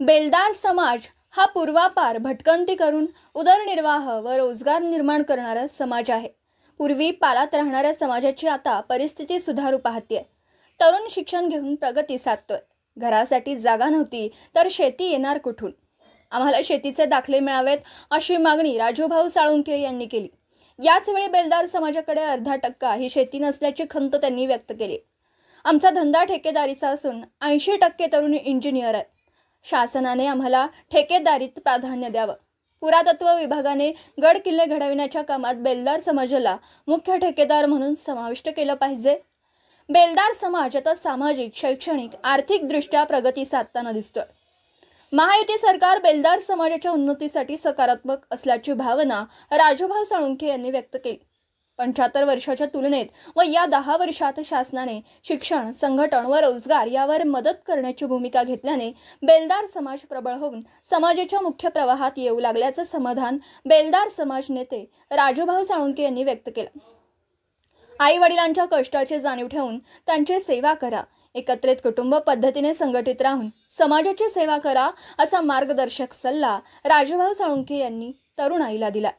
बेलदार समाज हा पूर्वापार भटकंती करून उदरनिर्वाह व रोजगार निर्माण करणारा समाज आहे। पूर्वी पालात राहणाऱ्या समाजाची आता परिस्थिती सुधारू पाहते। तरुण शिक्षण घेऊन प्रगती साधतोय। घरासाठी जागा नव्हती तर शेती येणार कुठून? आम्हाला शेतीचे दाखले मिळावेत अशी मागणी राजूभाऊ साळुंखे यांनी केली। याच वेळी बेलदार समाजाकडे अर्धा टक्का ही शेती नसल्याची खंत त्यांनी व्यक्त केली। आमचा धंदा ठेकेदारीचा असून 80% तरुण इंजिनियर आहेत। शासनाने आम्हाला ठेकेदारीत प्राधान्य द्यावं। पुरातत्व विभागाने गड किल्ले घडविण्याच्या कामात बेलदार समाजाला मुख्य ठेकेदार म्हणून समाविष्ट केलं पाहिजे। बेलदार समाज आता सामाजिक, शैक्षणिक, आर्थिकदृष्ट्या प्रगती साधताना दिसतोय। महायुती सरकार बेलदार समाजाच्या उन्नतीसाठी सकारात्मक असल्याची भावना राजूभाऊ साळुंखे यांनी व्यक्त केली। 75 वर्षाच्या तुलनेत व या 10 वर्षात शासनाने शिक्षण, संघटन व रोजगार यावर मदत करण्याची भूमिका घेतल्याने बेलदार समाज प्रबळ होऊन समाजाच्या मुख्य प्रवाहात येऊ लागल्याचं समाधान बेलदार समाज नेते राजूभाऊ साळुंखे यांनी व्यक्त केलं। आई वडिलांच्या कष्टाची जाणीव ठेवून त्यांची सेवा करा। एकत्रित कुटुंब पद्धतीने संघटित राहून समाजाची सेवा करा असा मार्गदर्शक सल्ला राजूभाऊ साळुंखे यांनी तरुणाईला दिला।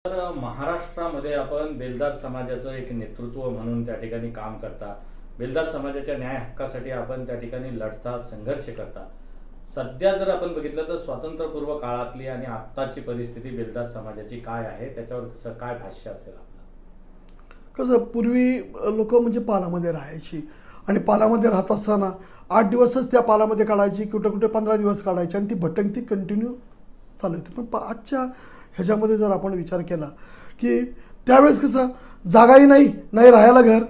तर महाराष्ट्रामध्ये आपण बेलदार समाजाचं एक नेतृत्व म्हणून त्या ठिकाणी काम करता। बेलदार समाजाच्या न्याय हक्कासाठी आपण त्या ठिकाणी लढता, संघर्ष करता। सध्या जर आपण बघितलं तर स्वातंत्र्यपूर्व काळातली आणि आत्ताची परिस्थिती बेलदार समाजाची काय आहे, त्याच्यावर कसं काय भाष्य असेल आपलं? कसं पूर्वी लोक म्हणजे पालामध्ये राहायची आणि पालामध्ये राहत असताना 8 दिवसच त्या पालामध्ये काढायची, कुठे कुठे 15 दिवस काढायची आणि ती भटकंती कंटिन्यू चालू होती। पण आजच्या ह्याच्यामध्ये जर आपण विचार केला की त्यावेळेस कसं जागाही नाही राहायला घर,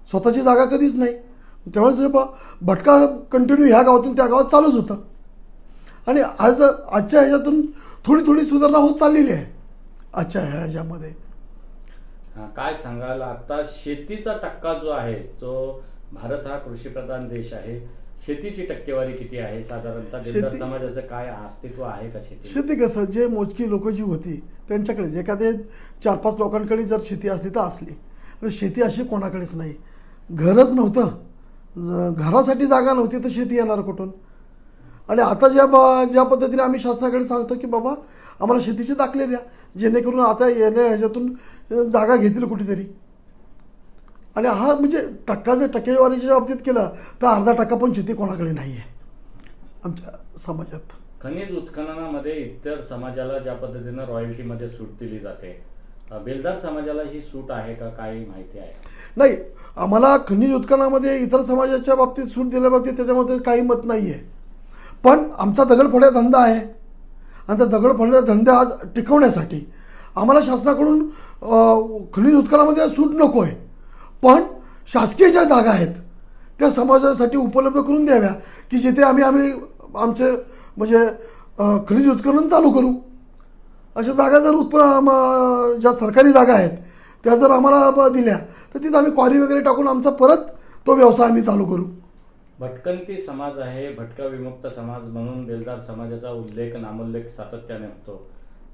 स्वतःची जागा कधीच नाही, त्यावेळेस भटका कंटिन्यू ह्या गावातून त्या गावात चालूच होता। आणि आजच्या ह्याच्यातून थोडी सुधारणा होत चाललेली आहे आजच्या ह्याच्यामध्ये। काय सांगाल, आता शेतीचा टक्का जो आहे, तो भारत हा कृषीप्रधान देश आहे, शेतीची टक्केवारी किती आहे साधारणतः? बेलदार समाजाचं काय अस्तित्व आहे का शेती? कसं जे मोजकी लोक जी होती त्यांच्याकडे एखादे 4-5 लोकांकडे जर शेती असली तर असली, शेती अशी कोणाकडेच नाही। घरच नव्हतं, घरासाठी जागा नव्हती तर शेती येणार कुठून? आणि आता ज्या पद्धतीने आम्ही शासनाकडे सांगतो की बाबा आम्हाला शेतीचे दाखले द्या, जेणेकरून आता येण्या ह्याच्यातून जागा घेतील कुठेतरी। आणि हा म्हणजे जर टक्केवारीच्या बाबतीत केलं तर अर्धा टक्का पण शेती कोणाकडे नाही आहे आमच्या समाजात। खनिज उत्खननामध्ये इतर समाजाला ज्या पद्धतीनं रॉयल्टीमध्ये सूट दिली जाते, बेलदार समाजाला ही सूट आहे का, काही माहिती आहे? नाही, आम्हाला खनिज उत्खननामध्ये इतर समाजाच्या बाबतीत सूट दिल्या बाबतीत त्याच्यामध्ये काही मत नाही आहे। पण आमचा दगडफोड्या धंदा आहे आणि त्या दगडफोड्या धंदा आज टिकवण्यासाठी आम्हाला शासनाकडून खनिज उत्खननामध्ये सूट नको आहे, पण शासकीय ज्या जागा आहेत त्या समाजासाठी उपलब्ध करून द्याव्या की जिथे आम्ही आमचे म्हणजे खनिज उत्खनन चालू करू। अशा जागा जर ज्या सरकारी जागा आहेत त्या जर आम्हाला दिल्या तर तिथं आम्ही क्वारी वगैरे टाकून आमचा परत तो व्यवसाय आम्ही चालू करू। भटकंती समाज आहे, भटका विमुक्त समाज म्हणून बेलदार समाजाचा उल्लेख नामोल्लेख सातत्याने होतो।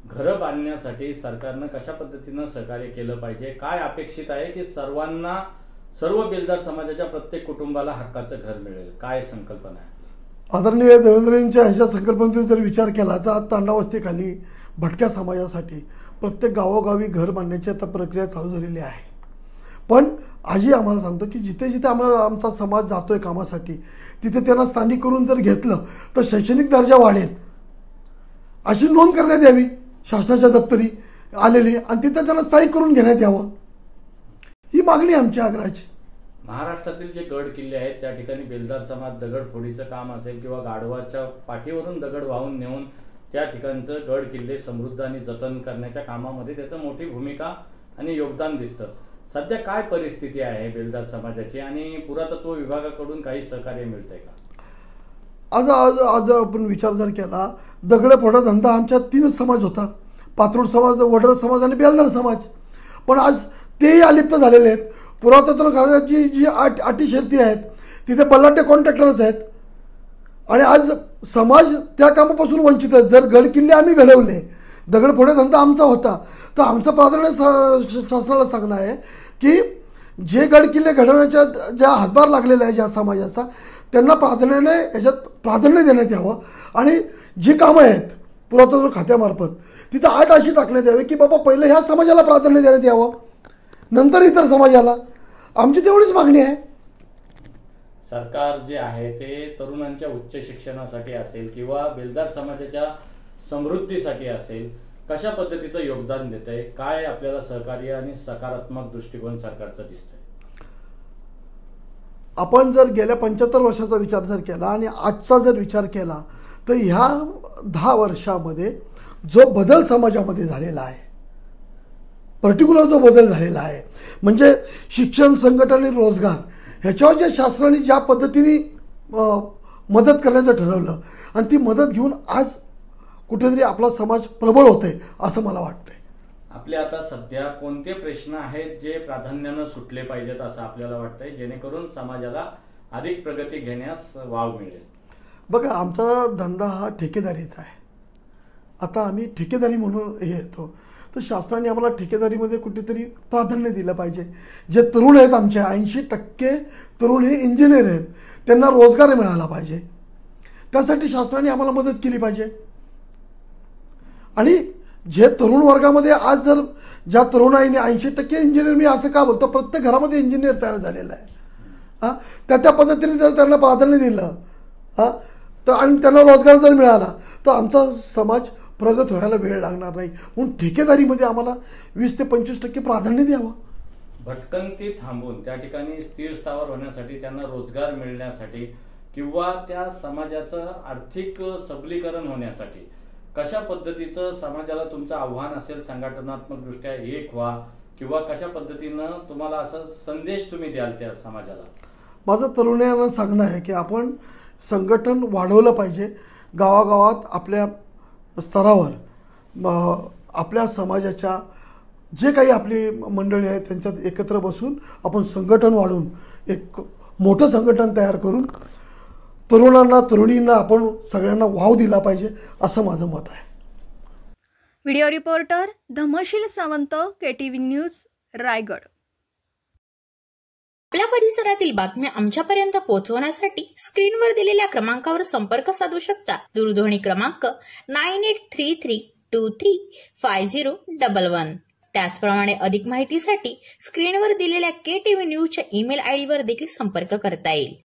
घरं बांधण्यासाठी सरकारनं कशा पद्धतीनं सहकार्य केलं पाहिजे? काय अपेक्षित आहे की सर्व बेलदार समाजाच्या प्रत्येक कुटुंबाला हक्काचं घर मिळेल? काय संकल्पना आहे? आदरणीय देवेंद्रजींच्या ह्याच्या संकल्पनेतून जर विचार केला तर तांडावस्तीखाली भटक्या समाजासाठी प्रत्येक गावोगावी घर बांधण्याची आता प्रक्रिया चालू झालेली आहे। पण आजही आम्हाला सांगतो की जिथे आमचा समाज जातोय कामासाठी तिथे त्यांना स्थानिक करून जर घेतलं तर शैक्षणिक दर्जा वाढेल अशी नोंद करण्यात यावी शासनाच्या दप्तरी आलेली, आणि तिथं त्यांना स्थायिक करून घेण्यात यावं, ही मागणी आमच्या आग्रहाची। महाराष्ट्रातील जे गड किल्ले आहेत त्या ठिकाणी बेलदार समाज दगडफोडीचं काम असेल किंवा गाढवाच्या पाठीवरून दगड वाहून नेऊन त्या ठिकाणचं गड किल्ले समृद्ध आणि जतन करण्याच्या कामामध्ये त्याचं मोठी भूमिका आणि योगदान दिसतं। सध्या काय परिस्थिती आहे बेलदार समाजाची आणि पुरातत्व विभागाकडून काही सहकार्य मिळतंय का? आज आपण विचार जर केला, दगडफोडा धंदा आमच्या 3 समाज होता, पात्रोड समाज, वडर समाज आणि बेलदार समाज। पण आज तेही अलिप्त झालेले आहेत। पुरातत्व खात्याची जी अटी शर्ती आहेत तिथे बलाढ्य कॉन्ट्रॅक्टरच आहेत आणि आज समाज त्या कामापासून वंचित आहे। जर गड किल्ले आम्ही घडवले, दगडफोडा धंदा आमचा होता, तर आमचं प्राधान्य शासनाला सांगणं आहे की जे गड किल्ले घडवण्याच्या ज्या हातभार लागलेला आहे ज्या समाजाचा, त्यांना प्राधान्याने याच्यात प्राधान्य देण्यात यावं. आणि जी कामं आहेत पुरातत्व खात्यामार्फत तिथं आठ अशी टाकण्यात यावी की बाबा पहिलं ह्या समाजाला प्राधान्य देण्यात यावं, नंतर इतर समाजाला. आमची तेवढीच मागणी आहे. सरकार जे आहे ते तरुणांच्या उच्च शिक्षणासाठी असेल किंवा बेलदार समाजाच्या समृद्धीसाठी असेल, कशा पद्धतीचं योगदान देत आहे? काय आपल्याला सहकार्य आणि सकारात्मक दृष्टिकोन सरकारचा दिसतोय? आपण जर गेल्या 75 वर्षाचा विचार जर केला आणि आजचा जर विचार केला तर ह्या 10 वर्षामध्ये जो बदल समाजामध्ये झालेला आहे, पर्टिक्युलर जो बदल झालेला आहे म्हणजे शिक्षण, संघटन आणि रोजगार ह्याच्यावर ज्या शासनाने ज्या पद्धतीने मदत करण्याचं ठरवलं आणि ती मदत घेऊन आज कुठेतरी आपला समाज प्रबळ होतोय असं मला वाटतंय. आपले आता सध्या कोणते प्रश्न आहेत जे प्राधान्यानं सुटले पाहिजेत असं आपल्याला वाटतंय, जेणेकरून समाजाला अधिक प्रगती घेण्यास वाव मिळेल? बघा, आमचा धंदा हा ठेकेदारीचा आहे. आता आम्ही ठेकेदारी म्हणून हे येतो, तर शासनाने आम्हाला ठेकेदारीमध्ये कुठेतरी प्राधान्य दिलं पाहिजे. जे तरुण आहेत आमचे 80% तरुण हे इंजिनियर आहेत, त्यांना रोजगार मिळाला पाहिजे. त्यासाठी शासनाने आम्हाला मदत केली पाहिजे. आणि जे तरुण वर्गामध्ये आज जर ज्या तरुणाईने 80% इंजिनियर, मी असं का बोलतो, प्रत्येक घरामध्ये इंजिनियर तयार झालेला आहे. त्या पद्धतीने जर त्यांना प्राधान्य दिलं तर आणि त्यांना रोजगार जर मिळाला तर आमचा समाज प्रगत व्हायला वेळ लागणार नाही. म्हणून ठेकेदारीमध्ये आम्हाला 20 ते 25% प्राधान्य द्यावं. भटकंती थांबून त्या ठिकाणी स्थिर स्थावर होण्यासाठी, त्यांना रोजगार मिळण्यासाठी किंवा त्या समाजाचं आर्थिक सबलीकरण होण्यासाठी कशा पद्धतीचं समाजाला तुमचं आव्हान असेल? संघटनात्मक दृष्ट्या एक व्हा किंवा कशा पद्धतीनं तुम्हाला असं संदेश तुम्ही द्याल त्या समाजाला? माझं तरुणांना सांगणं आहे की आपण संघटन वाढवलं पाहिजे. गावागावात आपल्या स्तरावर आपल्या समाजाच्या जे काही आपली मंडळी आहेत त्यांच्यात एकत्र बसून आपण संघटन वाढवून एक मोठं संघटन तयार करून तरुणांना, तरुणींना आपण सगळ्यांना वाव दिला पाहिजे असं माझं मत आहे. Video reporter Dhamsheel Sawant, KTV news, Raigad. आपल्या परिसरातील बातम्या आमच्यापर्यंत पोहोचवण्यासाठी स्क्रीनवर दिलेल्या क्रमांकावर संपर्क साधू शकता. दूरध्वनी क्रमांक 9833235011. त्याचप्रमाणे अधिक माहितीसाठी स्क्रीनवर दिलेल्या KTV न्यूजच्या ईमेल ID वर देखील संपर्क करता येईल.